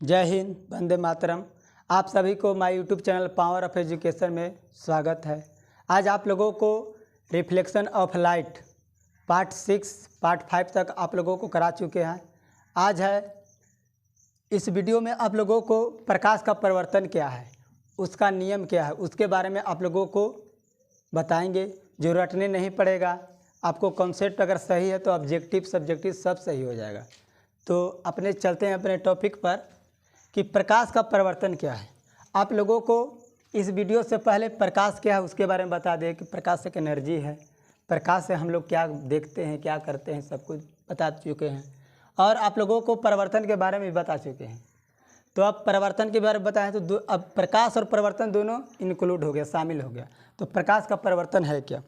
जय हिंद, वंदे मातरम। आप सभी को my YouTube channel power of education में स्वागत है। आज आप लोगों को reflection of light part 6 part 5 तक आप लोगों को करा चुके हैं। आज है इस वीडियो में आप लोगों को प्रकाश का परिवर्तन क्या है, उसका नियम क्या है, उसके बारे में आप लोगों को बताएंगे। जो रटने नहीं पड़ेगा, आपको कॉन्सेप्ट अगर सही है तो ऑब्जेक्टिव सब्जेक्टिव सब सही हो जाएगा। तो अपने चलते हैं अपने टॉपिक पर कि प्रकाश का परिवर्तन क्या है। आप लोगों को इस वीडियो से पहले प्रकाश क्या है उसके बारे में बता दें कि प्रकाश एक एनर्जी है। प्रकाश से हम लोग क्या देखते हैं, क्या करते हैं, सब कुछ बता चुके हैं और आप लोगों को परिवर्तन के बारे में भी बता चुके हैं। तो अब परिवर्तन के बारे में बताएं तो अब प्रकाश और परिवर्तन दोनों इंक्लूड हो गया, शामिल हो गया। तो प्रकाश का परिवर्तन है क्या?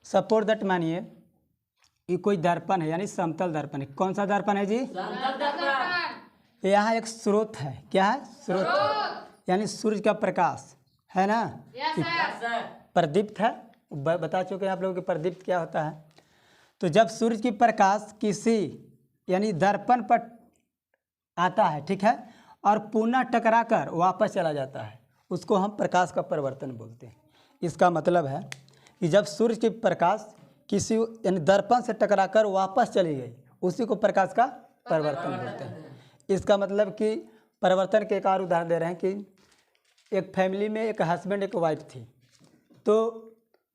सपोज दैट मानिए ये कोई दर्पण है, यानी समतल दर्पण है। कौन सा दर्पण है जी? समतल दर्पण। यहाँ एक स्रोत है। क्या है? स्रोत यानी सूर्य का प्रकाश है ना। प्रदीप्त है, बता चुके हैं आप लोगों के प्रदीप्त क्या होता है। तो जब सूर्य की प्रकाश किसी यानी दर्पण पर आता है, ठीक है, और पुनः टकरा कर वापस चला जाता है, उसको हम प्रकाश का परिवर्तन बोलते हैं। इसका मतलब है कि जब सूर्य की प्रकाश किसी यानी दर्पण से टकरा कर वापस चली गई, उसी को प्रकाश का परिवर्तन बोलते हैं। इसका मतलब कि परिवर्तन के एक और उदाहरण दे रहे हैं कि एक फैमिली में एक हस्बैंड एक वाइफ थी। तो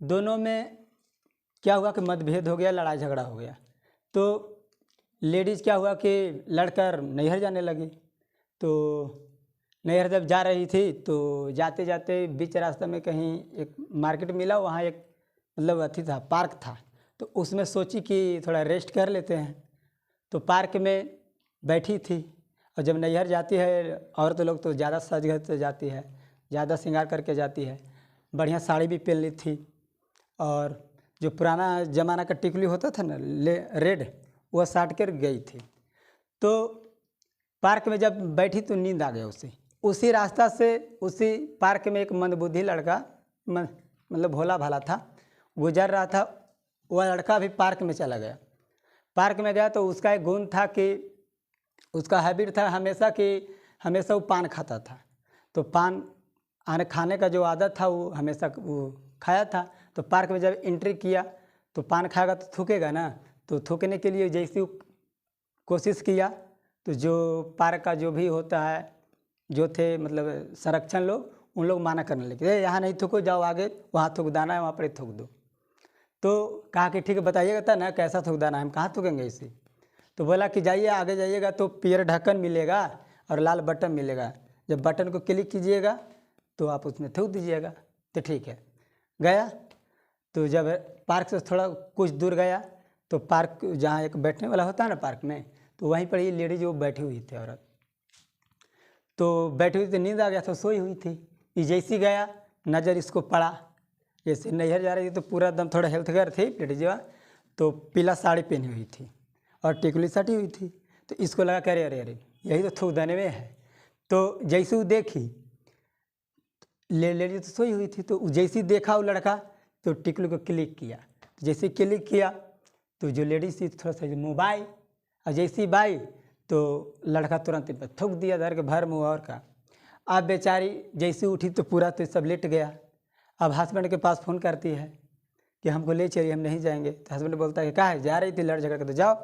दोनों में क्या हुआ कि मतभेद हो गया, लड़ाई झगड़ा हो गया। तो लेडीज़ क्या हुआ कि लड़कर नैहर जाने लगी। तो नैहर जब जा रही थी तो जाते जाते बीच रास्ते में कहीं एक मार्केट मिला, वहाँ एक मतलब अथी था, पार्क था। तो उसमें सोची कि थोड़ा रेस्ट कर लेते हैं। तो पार्क में बैठी थी। और जब नैहर जाती है औरत लोग तो ज़्यादा सज धज से जाती है, ज़्यादा श्रृंगार करके जाती है, बढ़िया साड़ी भी पहन ली थी और जो पुराना ज़माना का टिकली होता था ना रेड, वह साट कर गई थी। तो पार्क में जब बैठी तो नींद आ गया उसे। उसी रास्ता से उसी पार्क में एक मंदबुद्धि लड़का मतलब भोला भाला था, गुजर रहा था। वह लड़का भी पार्क में चला गया। पार्क में गया तो उसका एक गुण था कि उसका हैबिट था हमेशा कि हमेशा वो पान खाता था। तो पान खाने का जो आदत था वो हमेशा वो खाया था। तो पार्क में जब एंट्री किया तो पान खाएगा तो थूकेगा ना। तो थूकने के लिए जैसी कोशिश किया तो जो पार्क का जो भी होता है, जो थे मतलब संरक्षण लोग, उन लोग माना करने लगे, यहाँ नहीं थूको, जाओ आगे, वहाँ थूकदाना है, वहाँ पर थूक दो। तो कहा कि ठीक है बताइएगा था ना कैसा थूकदाना है, हम कहाँ थूकेंगे इसे। तो बोला कि जाइए आगे जाइएगा तो पीयर ढक्कन मिलेगा और लाल बटन मिलेगा, जब बटन को क्लिक कीजिएगा तो आप उसमें थूक दीजिएगा। तो ठीक है, गया। तो जब पार्क से थोड़ा कुछ दूर गया तो पार्क जहाँ एक बैठने वाला होता है ना पार्क में, तो वहीं पर ये लेडीज वो बैठी हुई थी, औरत। तो बैठी हुई थी, नींद आ गया था, सोई हुई थी। ये जैसी गया नज़र इसको पड़ा, जैसे नैहर जा रही थी तो पूरा दम थोड़ा हेल्थकेयर थी लेडीजवा, तो पीला साड़ी पहनी हुई थी और टिकली सटी हुई थी। तो इसको लगा कि अरे अरे अरे यही तो थूकदाने में है। तो जैसे वो देखी लेडी तो सोई हुई थी, तो जैसे देखा वो लड़का तो टिकली को क्लिक किया। तो जैसे क्लिक किया तो जो लेडीज थी थोड़ा सा मुँह बाई, और जैसी बाई तो लड़का तुरंत पर थूक दिया धर के भर मुँह और का। अब बेचारी जैसे उठी तो पूरा तो सब लेट गया। अब हस्बैंड के पास फ़ोन करती है कि हमको ले चलिए, हम नहीं जाएंगे। तो हस्बैंड बोलता है कि कहाँ है, जा रही थी लड़ झगड़ के, तो जाओ।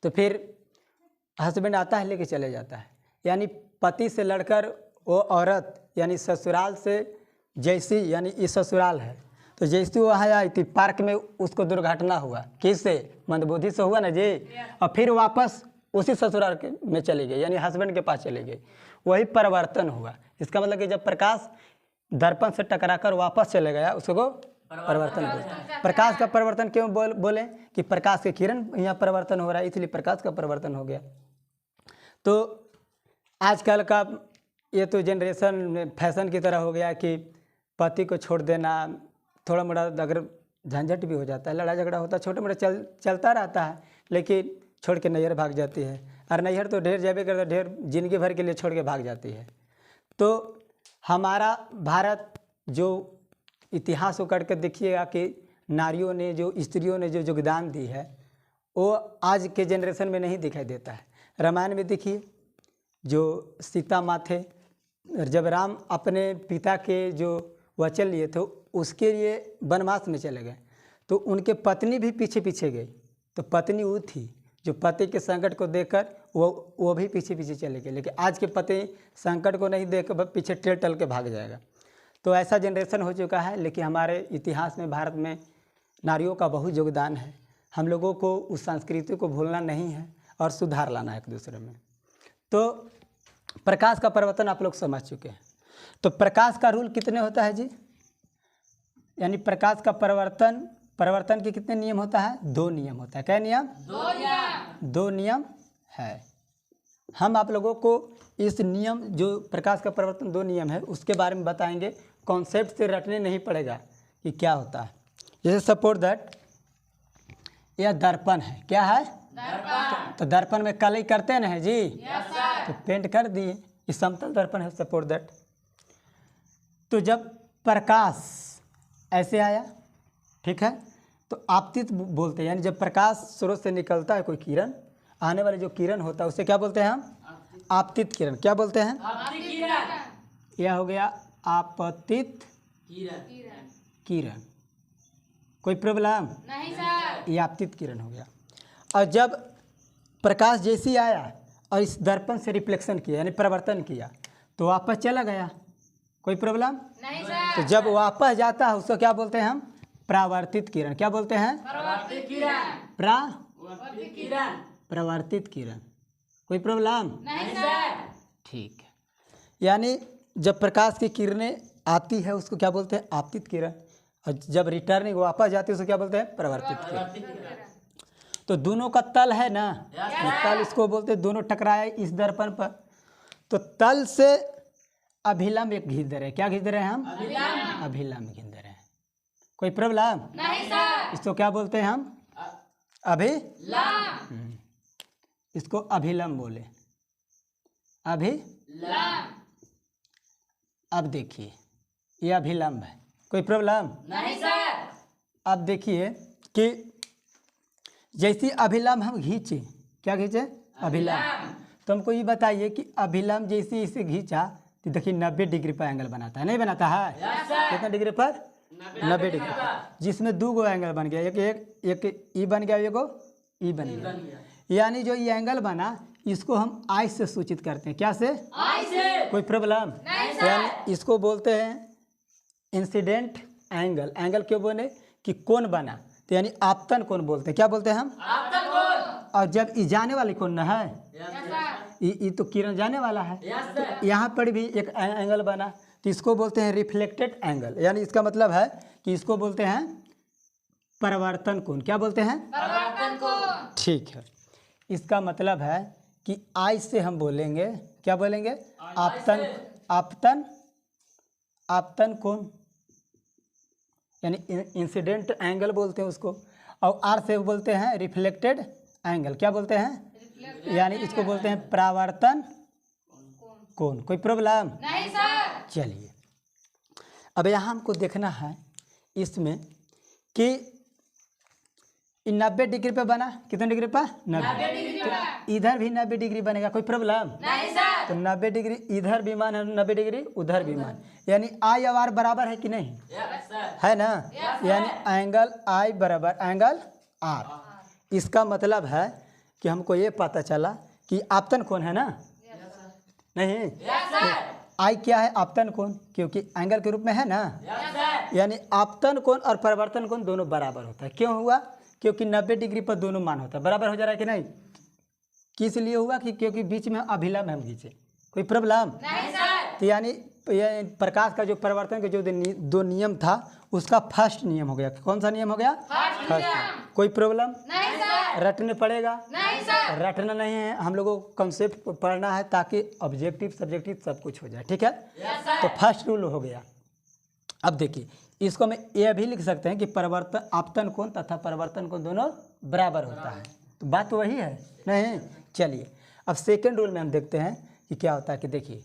तो फिर हस्बैंड आता है, लेके चले जाता है। यानी पति से लड़कर वो औरत यानी ससुराल से जैसी, यानी ये ससुराल है, तो जैसी वहाँ आई थी पार्क में, उसको दुर्घटना हुआ। किससे? मंदबुद्धि से हुआ ना जी। और फिर वापस उसी ससुराल में चली गई, यानी हस्बैंड के पास चली गई। वही परिवर्तन हुआ। इसका मतलब कि जब प्रकाश दर्पण से टकराकर वापस चले गया, उसको परिवर्तन बोलते हैं। प्रकाश का परिवर्तन क्यों बोले कि प्रकाश के किरण यहाँ परिवर्तन हो रहा है, इसलिए प्रकाश का परिवर्तन हो गया। तो आजकल का ये तो जनरेशन फैशन की तरह हो गया कि पति को छोड़ देना, थोड़ा मोड़ा अगर झंझट भी हो जाता है, लड़ाई झगड़ा होता है, छोटा मोटा चलता रहता है, लेकिन छोड़ के नैहर भाग जाती है। और नैहर तो ढेर जाबे करता, ढेर जिंदगी भर के लिए छोड़ के भाग जाती है। तो हमारा भारत जो इतिहास को करके देखिएगा कि नारियों ने जो स्त्रियों ने जो योगदान दी है वो आज के जनरेशन में नहीं दिखाई देता है। रामायण में देखिए जो सीता माँ थे, जब राम अपने पिता के जो वचन लिए थे उसके लिए वनवास में चले गए, तो उनके पत्नी भी पीछे पीछे गई। तो पत्नी वो थी जो पति के संकट को देखकर वो भी पीछे पीछे चले गए। लेकिन आज के पति संकट को नहीं देखकर पीछे टेल टल के भाग जाएगा। तो ऐसा जनरेशन हो चुका है। लेकिन हमारे इतिहास में भारत में नारियों का बहुत योगदान है। हम लोगों को उस संस्कृति को भूलना नहीं है और सुधार लाना है एक दूसरे में। तो प्रकाश का परिवर्तन आप लोग समझ चुके हैं। तो प्रकाश का रूल कितने होता है जी? यानी प्रकाश का परिवर्तन के कितने नियम होता है? 2 नियम होता है। क्या नियम? 2 नियम है। हम आप लोगों को इस नियम, जो प्रकाश का परिवर्तन 2 नियम है, उसके बारे में बताएंगे। कॉन्सेप्ट से रटने नहीं पड़ेगा कि क्या होता है। जैसे सपोज दैट यह दर्पण है। क्या है? दर्पण। तो दर्पण में कलई करते हैं ना जी? Yes sir. तो पेंट कर दिए, ये समतल दर्पण है। सपोज दैट तो जब प्रकाश ऐसे आया, ठीक है, तो आपतित बोलते हैं। यानी जब प्रकाश स्रोत से निकलता है कोई किरण, आने वाले जो किरण होता है उसे क्या बोलते हैं हम? आपतित किरण। क्या बोलते हैं? आपतित किरण। यह हो गया आपतित किरण। कोई प्रॉब्लम नहीं सर? ये आपतित किरण हो गया। और जब प्रकाश जैसी आया और इस दर्पण से रिफ्लेक्शन किया, यानी परिवर्तन किया, तो वापस चला गया। कोई प्रॉब्लम नहीं सर? तो जब वापस जाता है उसको क्या बोलते हैं हम? परावर्तित किरण। क्या बोलते हैं? परावर्तित किरण। परावर्तित किरण। कोई प्रॉब्लम नहीं सर? ठीक है। यानी जब प्रकाश की किरणें आती है उसको क्या बोलते हैं? आपतित किरण। और जब रिटर्निंग वापस जाती है उसको क्या बोलते हैं? परावर्तित किरण। तो दोनों का तल है ना, तल इसको बोलते हैं। दोनों टकराया इस दर्पण पर, तो तल से अभिलंब एक खींच दे रहे हैं। क्या खींच रहे हैं हम? अभिलंब खींच दे रहे हैं। कोई प्रॉब्लम नहीं सर? इसको क्या बोलते हैं हम? अभिलंब। इसको अभिलंब बोले, अभिलंब। अब देखिए ये अभिलंब है। कोई प्रॉब्लम नहीं सर? अब देखिए कि जैसी अभिलंब हम खींचे, क्या खींचे? अभिलंब। तो हमको ये बताइए कि अभिलंब जैसे इसे खींचा तो देखिए 90 डिग्री पर एंगल बनाता है, नहीं बनाता है? कितना डिग्री पर? 90 डिग्री पर। जिसमें 2 एंगल बन गया, एक ई बन गया, एक ई बन गया। यानी जो ये एंगल बना इसको हम आई से सूचित करते हैं। क्या से? आई से। कोई प्रॉब्लम नहीं सर? यानी इसको बोलते हैं इंसिडेंट एंगल। एंगल क्यों बोले? कि कोण बना, तो यानी आपतन कोण बोलते हैं। क्या बोलते हैं हम? आपतन कोण। और जब ये जाने वाली कोण न है, ये तो किरण जाने वाला है, तो यहाँ पर भी एक एंगल बना, तो इसको बोलते हैं रिफ्लेक्टेड एंगल। यानी इसका मतलब है कि इसको बोलते हैं परावर्तन कोण। क्या बोलते हैं? परावर्तन कोण। ठीक है। इसका मतलब है कि आई से हम बोलेंगे, क्या बोलेंगे? आपतन कोण, यानी इंसिडेंट एंगल बोलते हैं उसको। और आर से बोलते हैं रिफ्लेक्टेड एंगल। क्या बोलते हैं? यानी इसको बोलते हैं परावर्तन कोण। कोई प्रॉब्लम नहीं सर? चलिए अब यहाँ हमको देखना है इसमें कि 90 डिग्री पे बना। कितने डिग्री पर? 90 डिग्री। तो इधर भी 90 डिग्री बनेगा। कोई प्रॉब्लम नहीं सर? तो 90 डिग्री इधर भी मान है, 90 डिग्री उधर भी मान, यानी आई और आर बराबर है कि नहीं? है ना? यानी एंगल आई बराबर एंगल आर। इसका मतलब है कि हमको ये पता चला कि आपतन कोण है ना? नहीं, आई क्या है? आपतन कोण, क्योंकि एंगल के रूप में है ना। यानी आपतन कोण और परिवर्तन कोण दोनों बराबर होता है। क्यों हुआ? क्योंकि 90 डिग्री पर दोनों मान होता है। बराबर हो जा रहा है कि नहीं? किस लिए हुआ? कि क्योंकि बीच में अभिलंब हम खींचे। कोई प्रॉब्लम नहीं सर? तो यानी ये प्रकाश का जो परिवर्तन का जो 2 नियम था उसका फर्स्ट नियम हो गया। कौन सा नियम हो गया? फर्स्ट। कोई प्रॉब्लम नहीं सर? रटने पड़ेगा? नहीं सर। रटना नहीं है, हम लोगों को कंसेप्ट पढ़ना है ताकि ऑब्जेक्टिव सब्जेक्टिव सब कुछ हो जाए। ठीक है? तो फर्स्ट रूल हो गया। अब देखिए इसको हम यह भी लिख सकते हैं कि परिवर्तन आपतन कोण तथा परिवर्तन कोण दोनों बराबर होता है। तो बात तो वही है नहीं? चलिए अब सेकेंड रूल में हम देखते हैं कि क्या होता है। कि देखिए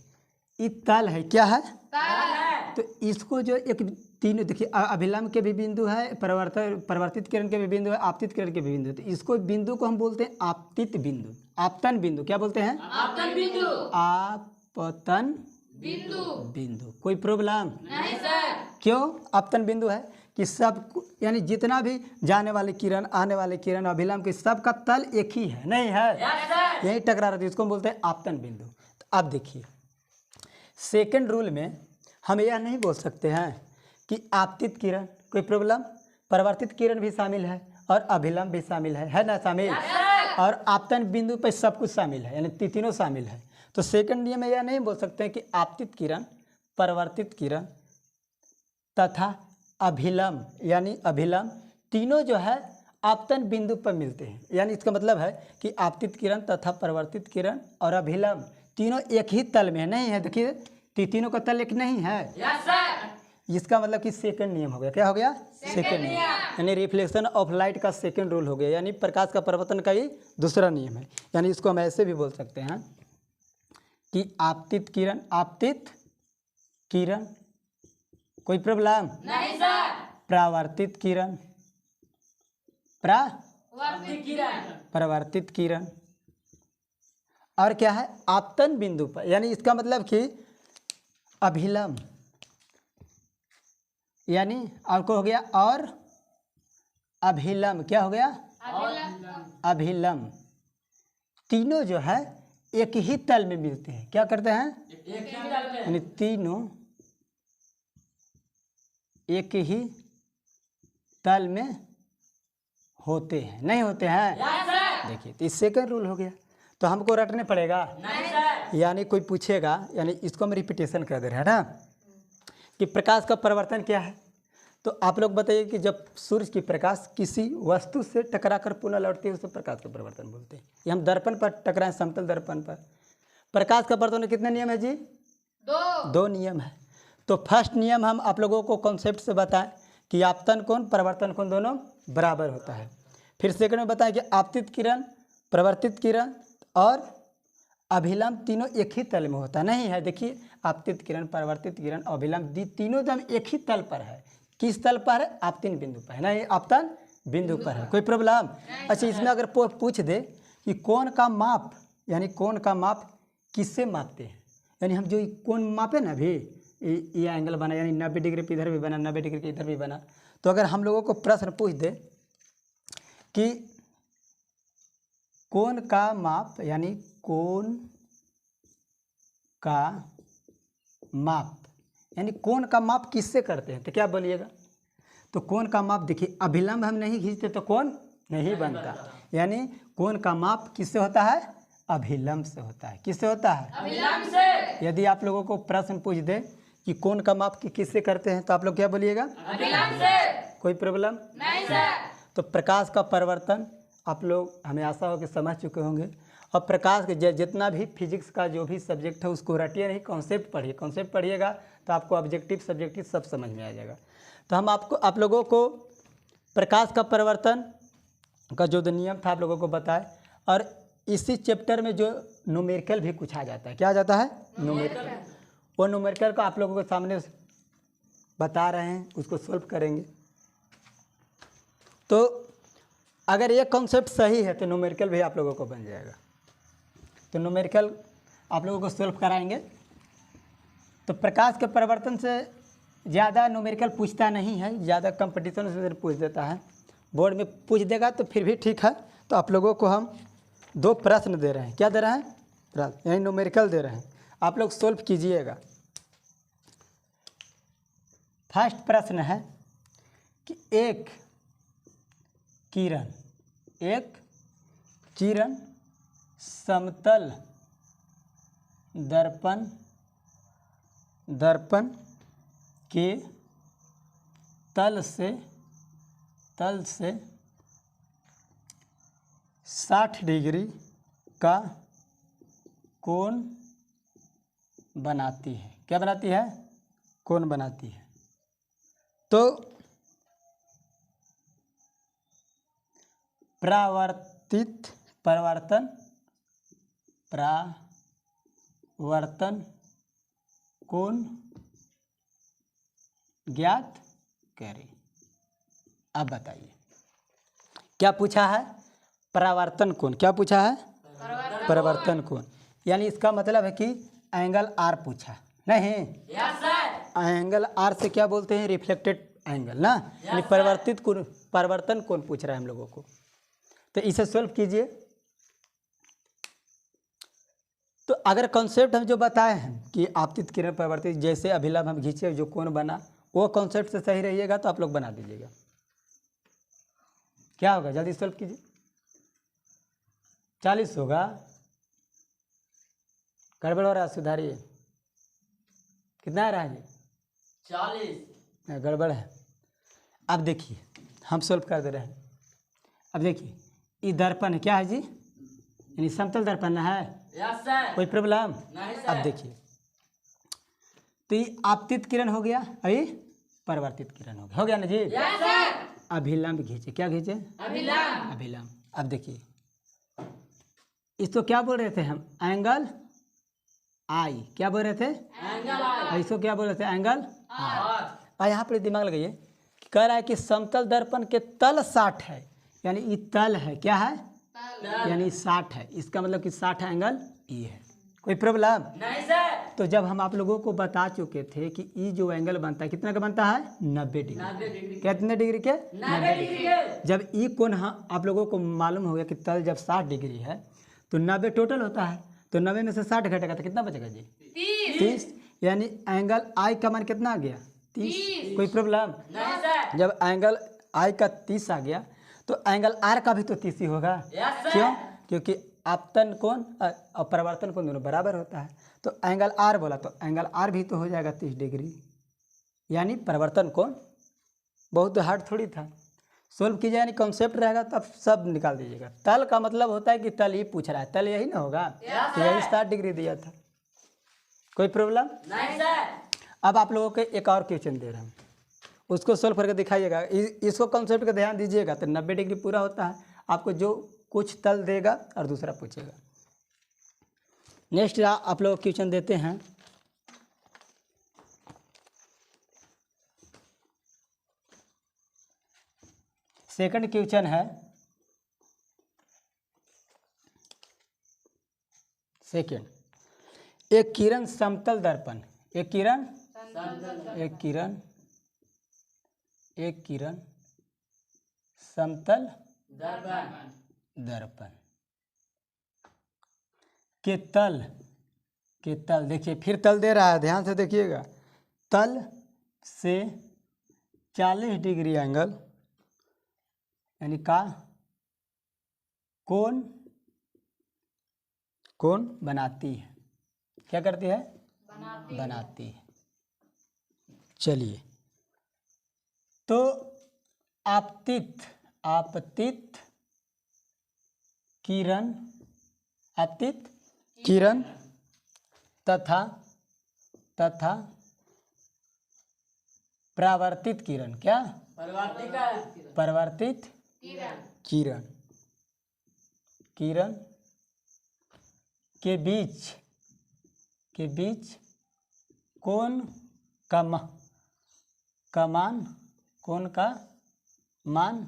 ये तल है। क्या है? तल है। तो इसको जो एक तीनों देखिए, अभिलंब के भी बिंदु है, परिवर्तित किरण के भी बिंदु है, आपतित किरण के भी बिंदु है। तो इसको बिंदु को हम बोलते हैं आपतित बिंदु, आपतन बिंदु। क्या बोलते हैं? आपतन बिंदु। आपतन बिंदु। बिंदु। कोई प्रॉब्लम नहीं सर। क्यों? आपतन बिंदु है कि सब यानी जितना भी जाने वाले किरण, आने वाले किरण, अभिलंब के सबका तल एक ही है, नहीं है? Yes sir. यही टकरा रहा है, इसको हम बोलते हैं आपतन बिंदु। तो अब देखिए, सेकंड रूल में हम यह नहीं बोल सकते हैं कि आपतित किरण, कोई प्रॉब्लम, परिवर्तित किरण भी शामिल है और अभिलंब भी शामिल है ना शामिल? और आपतन बिंदु पे सब कुछ शामिल है, यानी तीनों शामिल है। तो सेकंड नियम में यह नहीं बोल सकते हैं कि आपतित किरण, परिवर्तित किरण तथा अभिलंब, यानी अभिलंब तीनों जो है आपतन बिंदु पर मिलते हैं। यानी इसका मतलब है कि आपतित किरण तथा परिवर्तित किरण और अभिलंब तीनों एक ही तल में है, नहीं है? देखिए, तीनों का तल एक नहीं है। Yes sir. इसका मतलब कि सेकंड नियम हो गया। क्या हो गया? सेकंड नियम, यानी रिफ्लेक्शन ऑफ लाइट का सेकंड रूल हो गया, यानी प्रकाश का परावर्तन का ही दूसरा नियम है। यानी इसको हम ऐसे भी बोल सकते हैं कि आपतित किरण, आपतित किरण, कोई प्रॉब्लम नहीं सर। परावर्तित किरण, परिवर्तित किरण। परावर्तित किरण, और क्या है? आपतन बिंदु पर। यानी इसका मतलब कि अभिलंब, यानी आपको हो गया, और अभिलंब क्या हो गया? अभिलंब तीनों जो है एक ही तल में मिलते हैं। क्या करते हैं? एक ही तल में। यानी तीनों एक ही तल में होते हैं, नहीं होते हैं? Yes sir. देखिए, तो इस सेकंड रूल हो गया। तो हमको रटने पड़ेगा, नहीं सर। यानी कोई पूछेगा, यानी इसको हम रिपीटेशन कर दे रहे हैं ना, कि प्रकाश का परिवर्तन क्या है। तो आप लोग बताइए कि जब सूर्य की प्रकाश किसी वस्तु से टकराकर पुनः लौटती है, उसे प्रकाश का परिवर्तन बोलते हैं। ये हम दर्पण पर टकराएं, समतल दर्पण पर, प्रकाश का परिवर्तन कितने नियम है जी? दो नियम है। तो फर्स्ट नियम हम आप लोगों को कॉन्सेप्ट से बताएं कि आपतन कोण, परिवर्तन कोण दोनों बराबर होता है। फिर सेकंड में बताएं कि आपतित किरण, परिवर्तित किरण और अभिलंब तीनों एक ही तल में होता नहीं है। देखिए, आपतित किरण, परिवर्तित किरण, अभिलंब तीनों एकदम एक ही तल पर है। किस तल पर है? आपतन बिंदु पर है ना, ये आपतन बिंदु पर है। कोई प्रॉब्लम? अच्छा, इसमें अगर पूछ दे कि कोण का माप, यानी कोण का माप किससे मापते हैं, यानी हम जो कोण मापे ना, अभी ये एंगल बना, यानी 90 डिग्री पे इधर भी बना, 90 डिग्री के इधर भी बना। तो अगर हम लोगों को प्रश्न पूछ दे कि कोण का माप, यानी कोण का माप, यानी कोण का माप किससे करते हैं, तो क्या बोलिएगा? तो कोण का माप देखिए, अभिलंब हम नहीं खींचते तो कोण नहीं बनता। यानी कोण का माप किससे होता है? अभिलंब से होता है। किससे होता है? अभिलंब से। यदि आप लोगों को प्रश्न पूछ दे कि कोण का माप किससे करते हैं, तो आप लोग क्या बोलिएगा? अभिलंब से। कोई प्रॉब्लम नहीं सर। तो प्रकाश का परिवर्तन आप लोग, हमें आशा हो कि समझ चुके होंगे। और प्रकाश के जितना भी फिजिक्स का जो भी सब्जेक्ट है उसको रटिए नहीं, कॉन्सेप्ट पढ़िए। कॉन्सेप्ट पढ़िएगा तो आपको ऑब्जेक्टिव सब्जेक्टिव सब समझ में आ जाएगा। तो हम आप लोगों को प्रकाश का परिवर्तन का जो नियम था आप लोगों को बताए, और इसी चैप्टर में जो न्यूमेरिकल भी कुछ आ जाता है। क्या आ जाता है? न्यूमेरिकल। वो न्यूमेरिकल को आप लोगों के सामने बता रहे हैं, उसको सॉल्व करेंगे। तो अगर ये कॉन्सेप्ट सही है तो न्यूमेरिकल भी आप लोगों को बन जाएगा। तो न्यूमेरिकल आप लोगों को सॉल्व कराएंगे। तो प्रकाश के परिवर्तन से ज़्यादा न्यूमेरिकल पूछता नहीं है, ज़्यादा कंपटीशन से पूछ देता है। बोर्ड में पूछ देगा तो फिर भी ठीक है। तो आप लोगों को हम 2 प्रश्न दे रहे हैं। क्या दे रहे हैं? प्रश्न, यानी न्यूमेरिकल दे रहे हैं, आप लोग सॉल्व कीजिएगा। फर्स्ट प्रश्न है कि एक किरण समतल दर्पण के तल से 60 डिग्री का कोण बनाती है। क्या बनाती है? कोण बनाती है। तो परावर्तन कोण ज्ञात करें। अब बताइए क्या पूछा है? परावर्तन कोण। क्या पूछा है? परावर्तन कोण। यानी इसका मतलब है कि एंगल आर पूछा नहीं। Yes sir. एंगल आर से क्या बोलते हैं? रिफ्लेक्टेड एंगल ना। यानी परिवर्तित कोण, परावर्तन कोण पूछ रहा है हम लोगों को। तो इसे सॉल्व कीजिए। तो अगर कॉन्सेप्ट हम जो बताए हैं कि आपतित किरण परिवर्तित, जैसे अभिलंब हम खींचे जो कोण बना, वो कॉन्सेप्ट से सही रहिएगा तो आप लोग बना दीजिएगा। क्या होगा? जल्दी सॉल्व कीजिए। 40 होगा। गड़बड़ हो रहा है, सुधारिए। कितना आ रहा है? 40। गड़बड़ है। अब देखिए हम सॉल्व कर दे रहे हैं। अब देखिए ये दर्पण है, क्या है जी? यानी समतल दर्पण है। Yes sir. कोई प्रॉब्लम नहीं सर। अब देखिए तो ये आपतित किरण हो गया, अभी परावर्तित किरण हो गया ना जी। Yes sir. अभिलंब खींचे। क्या खींचे? अभिलंब। अभिलंब। अब देखिए इसको क्या बोल रहे थे हम? Angle I. क्या बोल रहे थे? Angle R. इसको क्या बोल रहे थे? Angle R. और यहाँ पर दिमाग लगाइए कि कह रहा है कि समतल दर्पण के तल 60 है, यानी ये तल है। क्या है? यानी 60 है। इसका मतलब कि 60 एंगल ई है। कोई प्रॉब्लम नहीं सर। तो जब हम आप लोगों को बता चुके थे कि ई जो एंगल बनता है कितना का बनता है? 90 डिग्री। 90 डिग्री। कितने डिग्री के? 90 डिग्री के। जब ई कोण आप लोगों को मालूम हो गया कि तल जब 60 डिग्री है तो 90 टोटल होता है, तो 90 में से 60 घटेगा तो कितना बचेगा जी? 30। यानी एंगल आई का मान कितना आ गया? 30। कोई प्रॉब्लम नहीं सर। जब एंगल आई का 30 आ गया तो एंगल आर का भी तो 30 ही होगा। Yes sir. क्यों? क्योंकि आपतन कोण और परावर्तन कोण दोनों बराबर होता है, तो एंगल आर बोला तो एंगल आर भी तो हो जाएगा 30 डिग्री। यानी परावर्तन कोण बहुत हार्ड थोड़ी था। सोल्व कीजिए, यानी कॉन्सेप्ट रहेगा तो आप सब निकाल दीजिएगा। तल का मतलब होता है कि तल ही पूछ रहा है, तल यही ना होगा। तो यही 60 डिग्री दिया था। कोई प्रॉब्लम नहीं सर। अब आप लोगों को एक और क्वेश्चन दे रहा हूँ, उसको सोल्व करके दिखाइएगा। इसको कॉन्सेप्ट का ध्यान दीजिएगा तो 90 डिग्री पूरा होता है। आपको जो कुछ तल देगा और दूसरा पूछेगा। नेक्स्ट आप लोग क्वेश्चन देते हैं। सेकंड क्वेश्चन है, सेकंड एक किरण समतल दर्पण, एक किरण समतल दर्पण के तल देखिए, फिर तल दे रहा है, ध्यान से देखिएगा। तल से 40 डिग्री एंगल यानी का कोण बनाती है। क्या करती है? बनाती है। चलिए तो आपतित किरण तथा परावर्तित किरण, क्या? परावर्तित किरण के बीच कोण का मान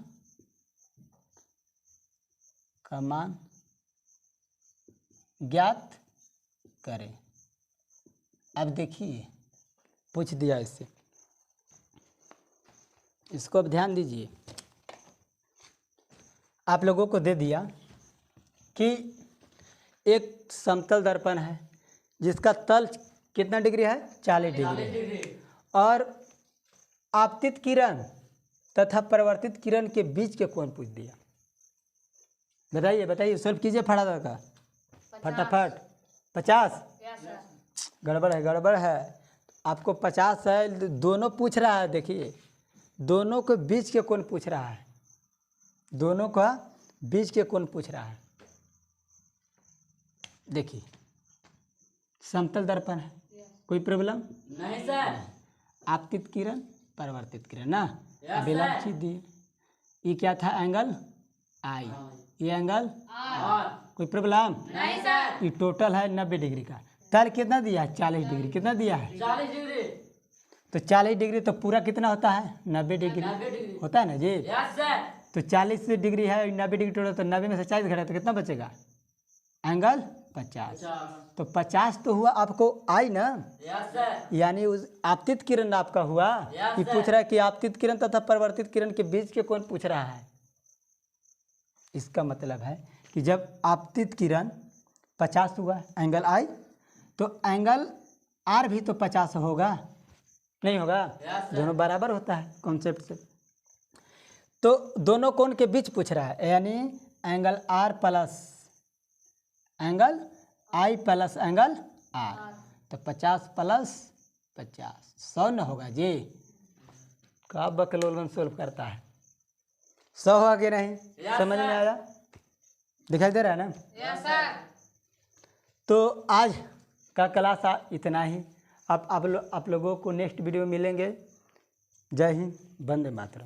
ज्ञात करें। अब देखिए पूछ दिया इससे, इसको अब ध्यान दीजिए। आप लोगों को दे दिया कि एक समतल दर्पण है जिसका तल कितना डिग्री है? 40 डिग्री, और आपतित किरण तथा परावर्तित किरण के बीच के कोण पूछ दिया। बताइए सॉल्व कीजिए फटाफट। 50। गड़बड़ है। आपको 50 है, दोनों पूछ रहा है। देखिए दोनों के बीच के कोण पूछ रहा है, दोनों का बीच के कोण पूछ रहा है। देखिए समतल दर्पण है, कोई प्रॉब्लम नहीं सर। आपतित किरण परावर्तित किरण ना, अभिलंब खींच दिए। ये क्या था? एंगल आई, ये एंगल आर। कोई प्रॉब्लम नहीं सर। ये टोटल है 90 डिग्री का। तल कितना दिया है? 40 डिग्री। कितना दिया है? 40 डिग्री। तो 40 डिग्री तो पूरा कितना होता है 90 डिग्री 90 डिग्री। होता है ना जी। Yes sir. तो 40 डिग्री है 90 डिग्री टोटल, तो 90 में से 40 घटा तो कितना बचेगा एंगल 50। तो 50 तो हुआ आपको आई ना, यस सर। यानी उस आपतित किरण आपका हुआ। Yes, ये sir. पूछ रहा है कि आपतित किरण तथा परावर्तित किरण के बीच के कोण पूछ रहा है। इसका मतलब है कि जब आपतित किरण 50 हुआ एंगल आई, तो एंगल आर भी तो 50 होगा, नहीं होगा? Yes, sir. दोनों बराबर होता है कॉन्सेप्ट से। तो दोनों कोण के बीच पूछ रहा है, यानी angle R plus angle I plus angle R, तो 50 प्लस 50 100 न होगा जी। का बकलोलन सोल्व करता है 100 होगा कि नहीं? Yes, समझ में sir. आया? दिखाई दे रहा है ना? Yes sir. तो आज का क्लास इतना ही। अब आप लोगों को नेक्स्ट वीडियो मिलेंगे। जय हिंद, वंदे मातरम।